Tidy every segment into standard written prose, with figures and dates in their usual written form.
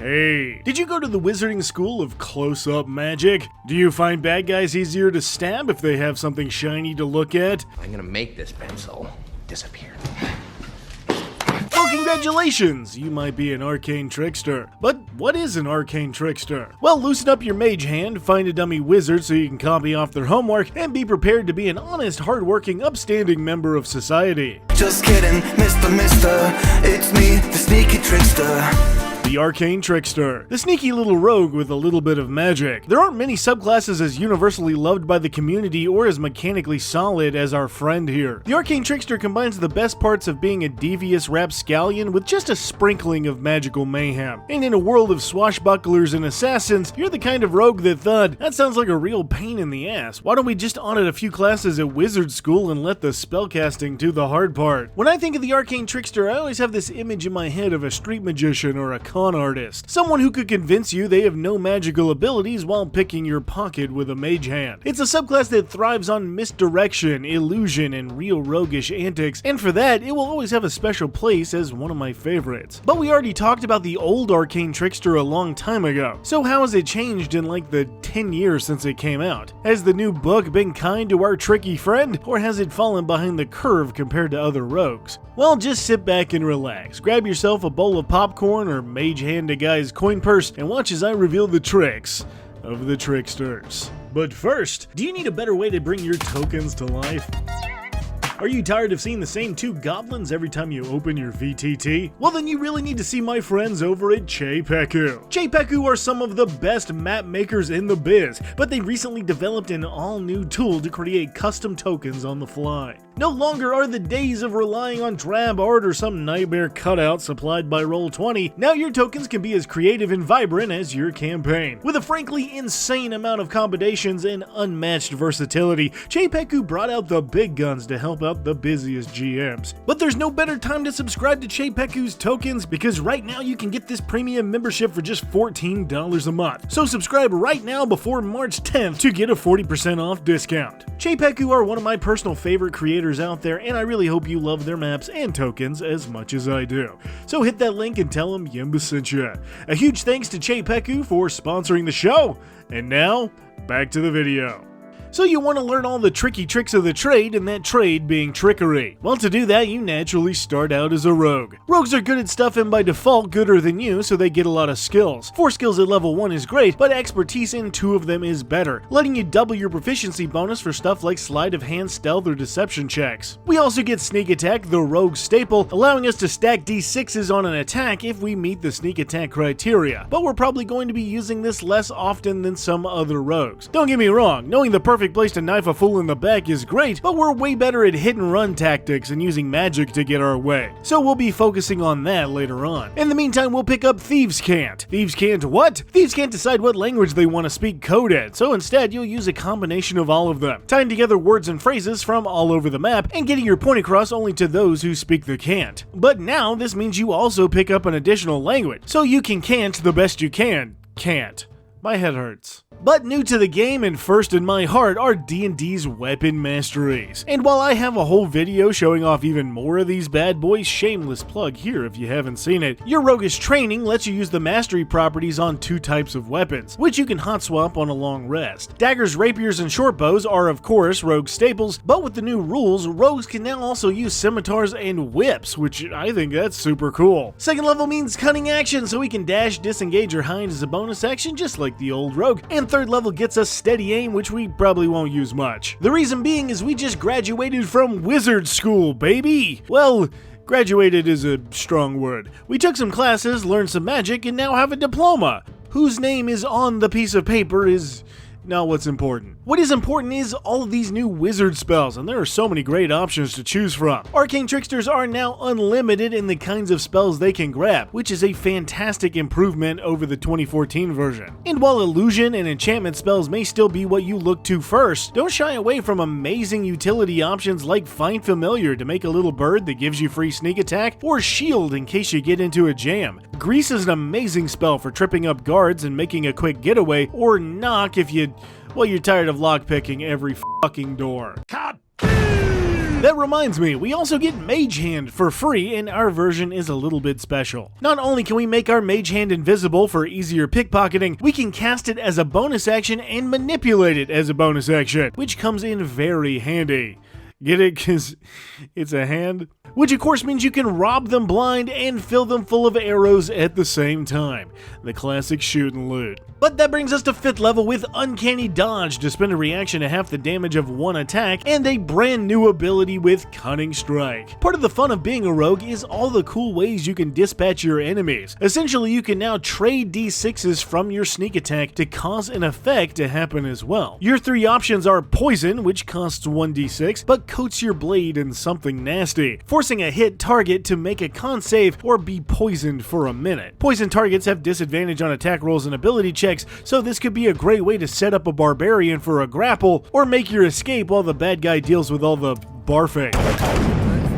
Hey, did you go to the wizarding school of close-up magic? Do you find bad guys easier to stab if they have something shiny to look at? I'm gonna make this pencil disappear. Well, congratulations! You might be an Arcane Trickster. But what is an Arcane Trickster? Well, loosen up your mage hand, find a dummy wizard so you can copy off their homework, and be prepared to be an honest, hardworking, upstanding member of society. Just kidding, Mister, it's me, the sneaky trickster. The Arcane Trickster, the sneaky little rogue with a little bit of magic. There aren't many subclasses as universally loved by the community or as mechanically solid as our friend here. The Arcane Trickster combines the best parts of being a devious rapscallion with just a sprinkling of magical mayhem. And in a world of swashbucklers and assassins, you're the kind of rogue that thought, that sounds like a real pain in the ass. Why don't we just audit a few classes at wizard school and let the spellcasting do the hard part? When I think of the Arcane Trickster, I always have this image in my head of a street magician or a con artist. Someone who could convince you they have no magical abilities while picking your pocket with a mage hand. It's a subclass that thrives on misdirection, illusion, and real roguish antics, and for that, it will always have a special place as one of my favorites. But we already talked about the old Arcane Trickster a long time ago, so how has it changed in like the 10 years since it came out? Has the new book been kind to our tricky friend, or has it fallen behind the curve compared to other rogues? Well, just sit back and relax. Grab yourself a bowl of popcorn or mage hand a guy's coin purse and watch as I reveal the tricks of the tricksters. But first, do you need a better way to bring your tokens to life? Are you tired of seeing the same two goblins every time you open your VTT? Well, then you really need to see my friends over at CzePeku. CzePeku are some of the best map makers in the biz, but they recently developed an all-new tool to create custom tokens on the fly. No longer are the days of relying on drab art or some nightmare cutout supplied by Roll20. Now your tokens can be as creative and vibrant as your campaign. With a frankly insane amount of combinations and unmatched versatility, CzePeku brought out the big guns to help out the busiest GMs. But there's no better time to subscribe to CzePeku's tokens because right now you can get this premium membership for just $14 a month. So subscribe right now before March 10th to get a 40% off discount. CzePeku are one of my personal favorite creators out there, and I really hope you love their maps and tokens as much as I do. So hit that link and tell them Yimba sent ya. A huge thanks to CzePeku for sponsoring the show. And now, back to the video. So you want to learn all the tricky tricks of the trade, and that trade being trickery. Well, to do that, you naturally start out as a rogue. Rogues are good at stuff and by default gooder than you, so they get a lot of skills. 4 skills at level 1 is great, but expertise in 2 of them is better, letting you double your proficiency bonus for stuff like sleight of hand, stealth, or deception checks. We also get sneak attack, the rogue staple, allowing us to stack d6s on an attack if we meet the sneak attack criteria, but we're probably going to be using this less often than some other rogues. Don't get me wrong, knowing the perfect place to knife a fool in the back is great, but we're way better at hit and run tactics and using magic to get our way. So we'll be focusing on that later on. In the meantime, we'll pick up Thieves Can't. Thieves can't what? Thieves can't decide what language they want to speak code in, so instead you'll use a combination of all of them, tying together words and phrases from all over the map and getting your point across only to those who speak the can't. But now this means you also pick up an additional language, so you can can't the best you can. Can't. My head hurts. But new to the game and first in my heart are D&D's weapon masteries. And while I have a whole video showing off even more of these bad boys, shameless plug here if you haven't seen it, your roguish training lets you use the mastery properties on 2 types of weapons, which you can hot swap on a long rest. Daggers, rapiers, and short bows are of course rogue staples, but with the new rules, rogues can now also use scimitars and whips, which I think that's super cool. Second level means cunning action, so we can dash, disengage, or hide as a bonus action just like the old rogue, and third level gets us steady aim, which we probably won't use much. The reason being is we just graduated from wizard school, baby! Well, graduated is a strong word. We took some classes, learned some magic, and now have a diploma. Whose name is on the piece of paper is not what's important. What is important is all of these new wizard spells, and there are so many great options to choose from. Arcane Tricksters are now unlimited in the kinds of spells they can grab, which is a fantastic improvement over the 2014 version. And while illusion and enchantment spells may still be what you look to first, don't shy away from amazing utility options like Find Familiar to make a little bird that gives you free sneak attack, or Shield in case you get into a jam. Grease is an amazing spell for tripping up guards and making a quick getaway, or Knock if you're tired of lockpicking every fucking door. Cut! That reminds me, we also get Mage Hand for free, and our version is a little bit special. Not only can we make our Mage Hand invisible for easier pickpocketing, we can cast it as a bonus action and manipulate it as a bonus action, which comes in very handy. Get it? Because it's a hand? Which of course means you can rob them blind and fill them full of arrows at the same time. The classic shoot and loot. But that brings us to 5th level with Uncanny Dodge to spend a reaction to half the damage of one attack, and a brand new ability with Cunning Strike. Part of the fun of being a rogue is all the cool ways you can dispatch your enemies. Essentially, you can now trade d6s from your sneak attack to cause an effect to happen as well. Your 3 options are Poison, which costs 1d6, but coats your blade in something nasty, forcing a hit target to make a con save or be poisoned for a minute. Poison targets have disadvantage on attack rolls and ability checks, so this could be a great way to set up a barbarian for a grapple or make your escape while the bad guy deals with all the barfing.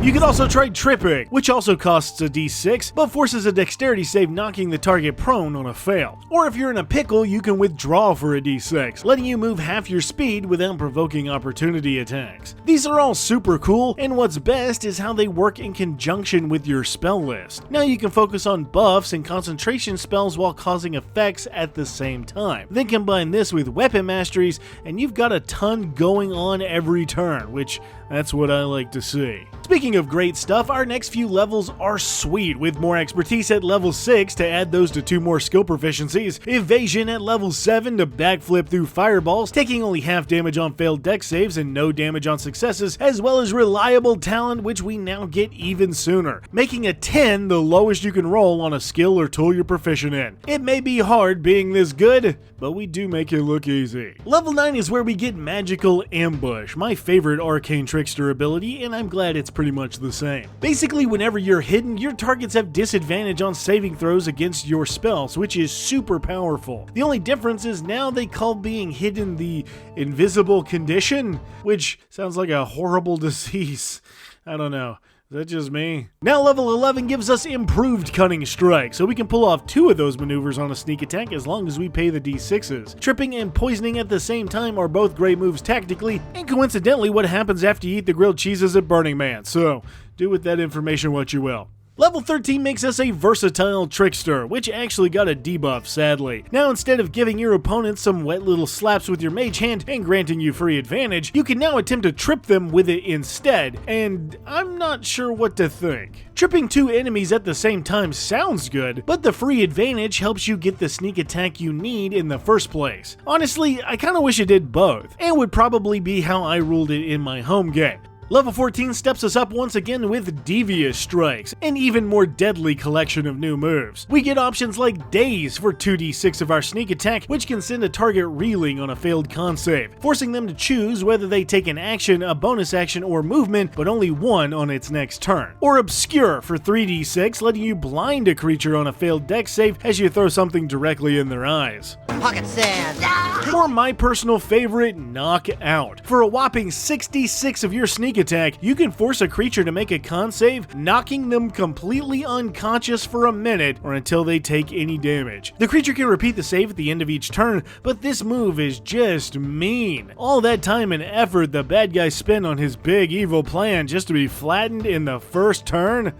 You can also try Tripping, which also costs a d6, but forces a dexterity save, knocking the target prone on a fail. Or if you're in a pickle, you can withdraw for a d6, letting you move half your speed without provoking opportunity attacks. These are all super cool, and what's best is how they work in conjunction with your spell list. Now you can focus on buffs and concentration spells while causing effects at the same time. Then combine this with weapon masteries, and you've got a ton going on every turn, which that's what I like to see. Speaking of great stuff, our next few levels are sweet, with more expertise at level 6 to add those to 2 more skill proficiencies, evasion at level 7 to backflip through fireballs, taking only half damage on failed dex saves and no damage on successes, as well as reliable talent, which we now get even sooner, making a 10 the lowest you can roll on a skill or tool you're proficient in. It may be hard being this good, but we do make it look easy. Level 9 is where we get Magical Ambush, my favorite Arcane Trickster ability, and I'm glad it's pretty much the same. Basically, whenever you're hidden, your targets have disadvantage on saving throws against your spells, which is super powerful. The only difference is now they call being hidden the invisible condition, which sounds like a horrible disease. I don't know. Is that just me? Now level 11 gives us improved Cunning Strike, so we can pull off 2 of those maneuvers on a sneak attack as long as we pay the d6s. Tripping and poisoning at the same time are both great moves tactically, and coincidentally what happens after you eat the grilled cheeses at Burning Man, so do with that information what you will. Level 13 makes us a versatile trickster, which actually got a debuff, sadly. Now instead of giving your opponent some wet little slaps with your mage hand and granting you free advantage, you can now attempt to trip them with it instead, and I'm not sure what to think. Tripping 2 enemies at the same time sounds good, but the free advantage helps you get the sneak attack you need in the first place. Honestly, I kinda wish it did both, and would probably be how I ruled it in my home game. Level 14 steps us up once again with Devious Strikes, an even more deadly collection of new moves. We get options like Daze for 2d6 of our sneak attack, which can send a target reeling on a failed con save, forcing them to choose whether they take an action, a bonus action, or movement, but only one on its next turn. Or Obscure for 3d6, letting you blind a creature on a failed dex save as you throw something directly in their eyes. Pocket sand. Or my personal favorite, Knock Out. For a whopping 66 of your sneak attack, you can force a creature to make a con save, knocking them completely unconscious for a minute or until they take any damage. The creature can repeat the save at the end of each turn, but this move is just mean. All that time and effort the bad guy spent on his big evil plan just to be flattened in the first turn?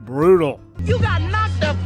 Brutal. You got knocked the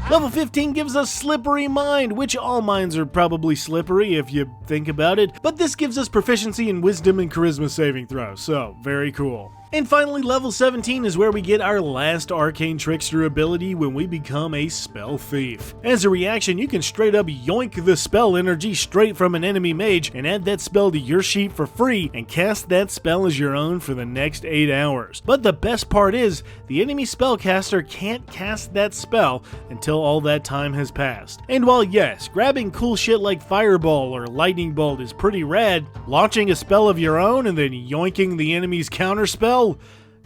Level 15 gives us Slippery Mind, which all minds are probably slippery if you think about it, but this gives us proficiency in Wisdom and Charisma saving throws, so very cool. And finally, level 17 is where we get our last Arcane Trickster ability when we become a Spell Thief. As a reaction, you can straight up yoink the spell energy straight from an enemy mage and add that spell to your sheet for free and cast that spell as your own for the next 8 hours. But the best part is, the enemy spellcaster can't cast that spell until all that time has passed. And while yes, grabbing cool shit like Fireball or Lightning Bolt is pretty rad, launching a spell of your own and then yoinking the enemy's counterspell?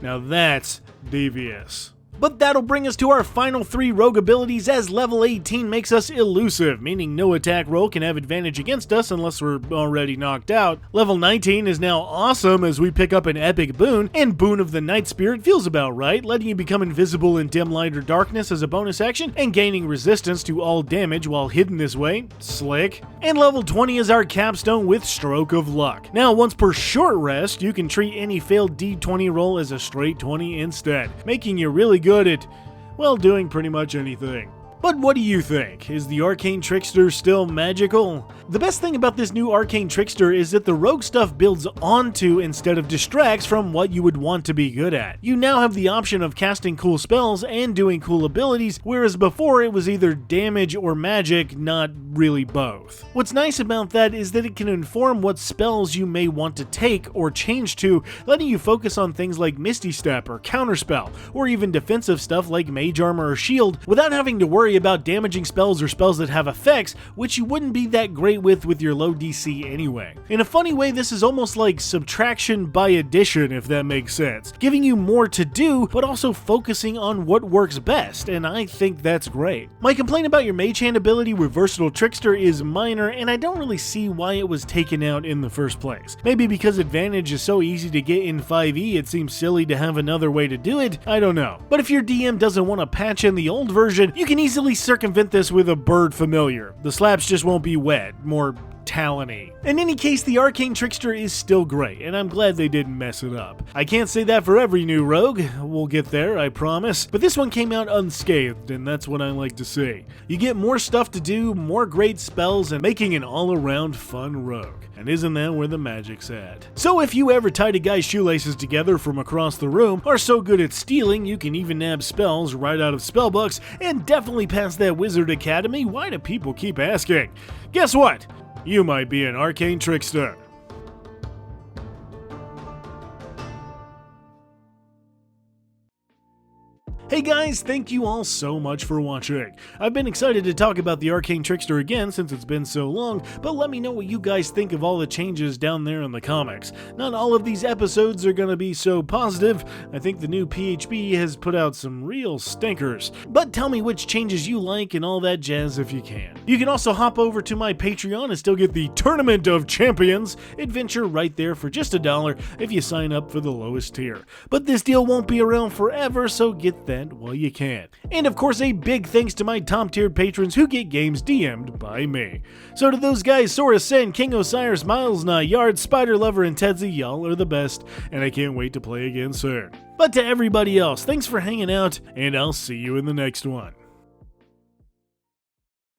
Now that's devious. But that'll bring us to our final 3 rogue abilities, as level 18 makes us elusive, meaning no attack roll can have advantage against us unless we're already knocked out. Level 19 is now awesome as we pick up an epic boon, and Boon of the Night Spirit feels about right, letting you become invisible in dim light or darkness as a bonus action, and gaining resistance to all damage while hidden this way. Slick. And level 20 is our capstone with Stroke of Luck. Now, once per short rest, you can treat any failed D20 roll as a straight 20 instead, making you really good at, well, doing pretty much anything. But what do you think? Is the Arcane Trickster still magical? The best thing about this new Arcane Trickster is that the rogue stuff builds onto instead of distracts from what you would want to be good at. You now have the option of casting cool spells and doing cool abilities, whereas before it was either damage or magic, not really both. What's nice about that is that it can inform what spells you may want to take or change to, letting you focus on things like Misty Step or Counterspell, or even defensive stuff like Mage Armor or Shield, without having to worry about damaging spells or spells that have effects, which you wouldn't be that great with your low DC anyway. In a funny way, this is almost like subtraction by addition, if that makes sense, giving you more to do, but also focusing on what works best, and I think that's great. My complaint about your Mage Hand ability with Versatile Trickster is minor, and I don't really see why it was taken out in the first place. Maybe because Advantage is so easy to get in 5e, it seems silly to have another way to do it, I don't know. But if your DM doesn't want to patch in the old version, you can easily circumvent this with a bird familiar. The slaps just won't be wet, more Talon-y. In any case, the Arcane Trickster is still great, and I'm glad they didn't mess it up. I can't say that for every new rogue, we'll get there, I promise, but this one came out unscathed, and that's what I like to see. You get more stuff to do, more great spells, and making an all-around fun rogue. And isn't that where the magic's at? So if you ever tied a guy's shoelaces together from across the room, are so good at stealing you can even nab spells right out of spellbooks, and definitely pass that Wizard Academy, why do people keep asking? Guess what? You might be an Arcane Trickster. Hey guys, thank you all so much for watching. I've been excited to talk about the Arcane Trickster again since it's been so long, but let me know what you guys think of all the changes down there in the comics. Not all of these episodes are gonna be so positive. I think the new PHB has put out some real stinkers. But tell me which changes you like and all that jazz if you can. You can also hop over to my Patreon and still get the Tournament of Champions adventure right there for just $1 if you sign up for the lowest tier. But this deal won't be around forever, so get that while you can. And of course, a big thanks to my top-tiered patrons who get games DM'd by me. So to those guys, Sora Sen, King Osiris, Miles Nye, Yard, Spider Lover, and Tedsy, y'all are the best, and I can't wait to play again soon. But to everybody else, thanks for hanging out, and I'll see you in the next one.